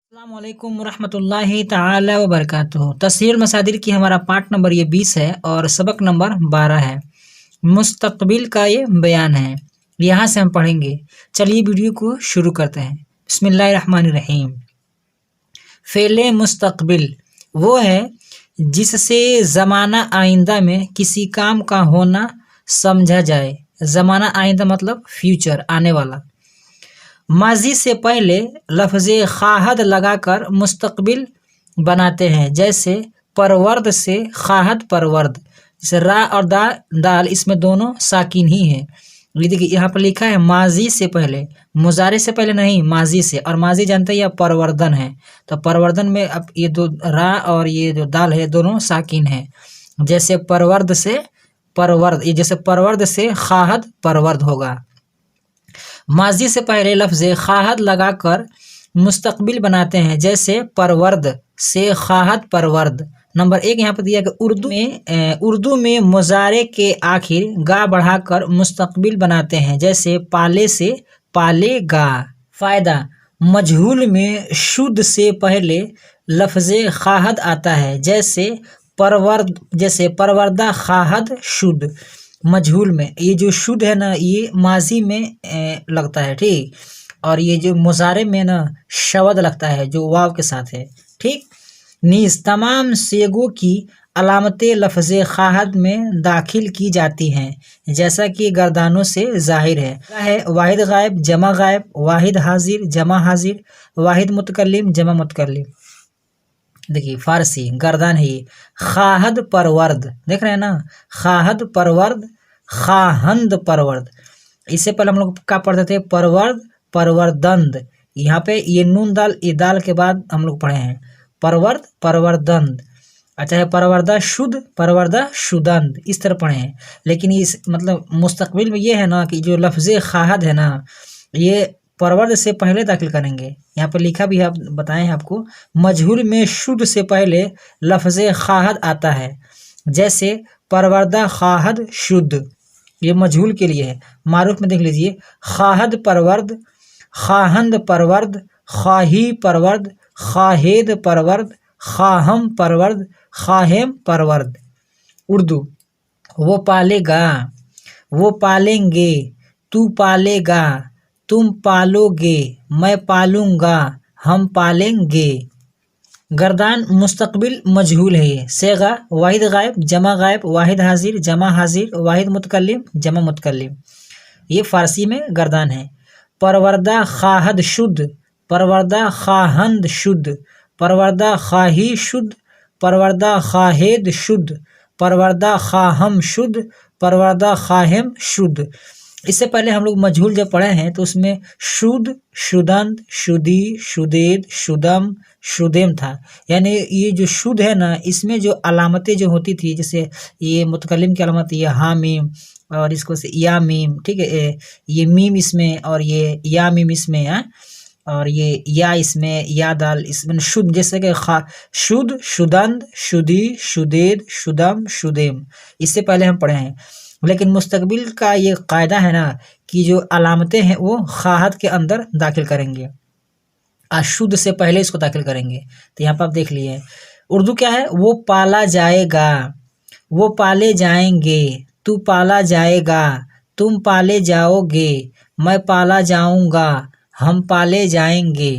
अस्सलाम वालेकुम रहमतुल्लाहि ताला व बरकातुहू। तस्हीर मसादिर की हमारा पार्ट नंबर ये 20 है और सबक नंबर 12 है। मुस्तकबिल का ये बयान है, यहाँ से हम पढ़ेंगे। चलिए वीडियो को शुरू करते हैं। बिस्मिल्लाहिर्रहमानिर्रहीम। फ़ेले मुस्तकबिल वो है जिससे ज़माना आइंदा में किसी काम का होना समझा जाए। ज़माना आइंदा मतलब फ्यूचर, आने वाला। माजी से पहले लफ्ज़ ख़ाहद लगाकर मुस्तकबिल बनाते हैं, जैसे परवर्द से ख़ाहद परवर्द। जैसे रा और दाल इसमें दोनों साकिन ही हैं। ये देखिए यहाँ पर लिखा है माजी से पहले, मुजारे से पहले नहीं, माजी से। और माजी जानते हैं यह परवर्दन है, तो परवर्दन में अब ये दो रा और ये जो दाल है दोनों साकिन है। जैसे परवर्द से परवर्द, ये जैसे परवर्द से ख़ाहद परवर्द होगा। माजी से पहले लफ्ज़ ख़ाहद लगाकर मुस्तकबिल बनाते हैं, जैसे परवर्द से ख़ाहद परवर्द। नंबर 1 यहाँ पर दिया कि उर्दू में मुजारे के आखिर गा बढ़ाकर मुस्तकबिल बनाते हैं, जैसे पाले से पालेगा। फ़ायदा, मजहूल में शुद्ध से पहले लफ्ज़ ख़ाहद आता है, जैसे परवर्दा ख़ाहद शुद्ध। मजहूल में ये जो शुद्ध है ना, ये माजी में लगता है, ठीक। और ये जो मुजारे में ना शवद लगता है, जो वाव के साथ है, ठीक। नीज़ तमाम सेगों की अलामतें लफ्ज़ ख़ाहद में दाखिल की जाती हैं, जैसा कि गर्दानों से ज़ाहिर है। वाहिद गायब जमा गायब, वाहिद हाजिर जमा हाजिर, वाहिद मुतकल्लिम जमा मुतकल्लिम। देखिए फारसी गर्दान है ये। ख़ाहद परवर्द, देख रहे हैं ना, ख़ाहद परवर्द, ख़ाहंद परवर्द। इससे पहले हम लोग क्या पढ़ते थे, परवर्द परवर्दंद। यहाँ पे ये नून दाल, ये दाल के बाद हम लोग पढ़े हैं परवर्द परवर्दंद। अच्छा है परवर्दा शुद्ध परवर्दा शुदंद, इस तरह पढ़े हैं। लेकिन इस मतलब मुस्तकबिल में ये है ना कि जो लफ्ज़ ख़ाहद है ना, ये परवर्द से पहले दाखिल करेंगे। यहाँ पर लिखा भी है, बताएं हैं आपको। मजहूल में शुद्ध से पहले लफ्ज़ ख़ाहद आता है, जैसे परवर्दा ख़ाहद शुद्ध, ये मजहूल के लिए है। मारूफ में देख लीजिए, ख़ाहद परवर्द, ख़ाहंद परवर्द, ख़ाही परवर्द, ख़ाहेद परवर्द, ख़ाहम परवर्द, ख़ाहेम परवर्द। उर्दू, वो पालेगा, वो पालेंगे, तू पालेगा, तुम पालोगे, मैं पालूंगा, हम पालेंगे। गर्दान मुस्तकबिल मजहूल है ये। सेगा वाहिद गायब जमा गायब, वाहिद हाजिर जमा हाजिर, वाहिद मुतकल्लिम जमा मुतकल्लिम। ये फारसी में गर्दान है। परवर्दा ख़ाहद शुद्ध, परवर्दा ख़ाहंद शुद्ध, परवर्दा ख़ाही शुद्ध, परवर्दा ख़ाहेद शुद्ध, परवर्दा ख़ाहम शुद्ध, परवर्दा ख़ाहेम शुद्ध। इससे पहले हम लोग मजहूल जब पढ़े हैं तो उसमें शुद्ध, शुदंत, शुदी, शुदेद, शुदम, शुदेम था। यानी ये जो शुद्ध है ना, इसमें जो अलामतें जो होती थी, जैसे ये मुतकल्लिम की अलामत, ये हा मीम और इसको से या मीम, ठीक है, ये मीम इसमें और ये या मीम इसमें है, और ये या इसमें, या दाल इसमें शुद्ध, जैसे कि शुद्ध, शुदंत, शुदी, शुदेद, शुदम, शुदेम। इससे पहले हम पढ़े हैं। लेकिन मुस्तकबिल का ये कायदा है ना कि जो अलामतें हैं वो ख़ाहद के अंदर दाखिल करेंगे, अशुद्ध से पहले इसको दाखिल करेंगे। तो यहाँ पर आप देख लिए उर्दू क्या है, वो पाला जाएगा, वो पाले जाएंगे, तू पाला जाएगा, तुम पाले जाओगे, मैं पाला जाऊंगा, हम पाले जाएंगे।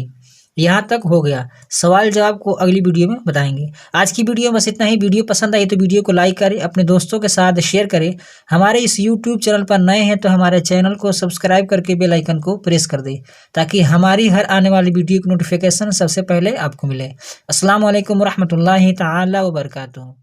यहाँ तक हो गया। सवाल जवाब को अगली वीडियो में बताएंगे। आज की वीडियो में बस इतना ही। वीडियो पसंद आई तो वीडियो को लाइक करें, अपने दोस्तों के साथ शेयर करें। हमारे इस यूट्यूब चैनल पर नए हैं तो हमारे चैनल को सब्सक्राइब करके बेल आइकन को प्रेस कर दें, ताकि हमारी हर आने वाली वीडियो की नोटिफिकेशन सबसे पहले आपको मिले। अस्सलाम वालेकुम रहमतुल्लाहि ताला व बरकातुहू।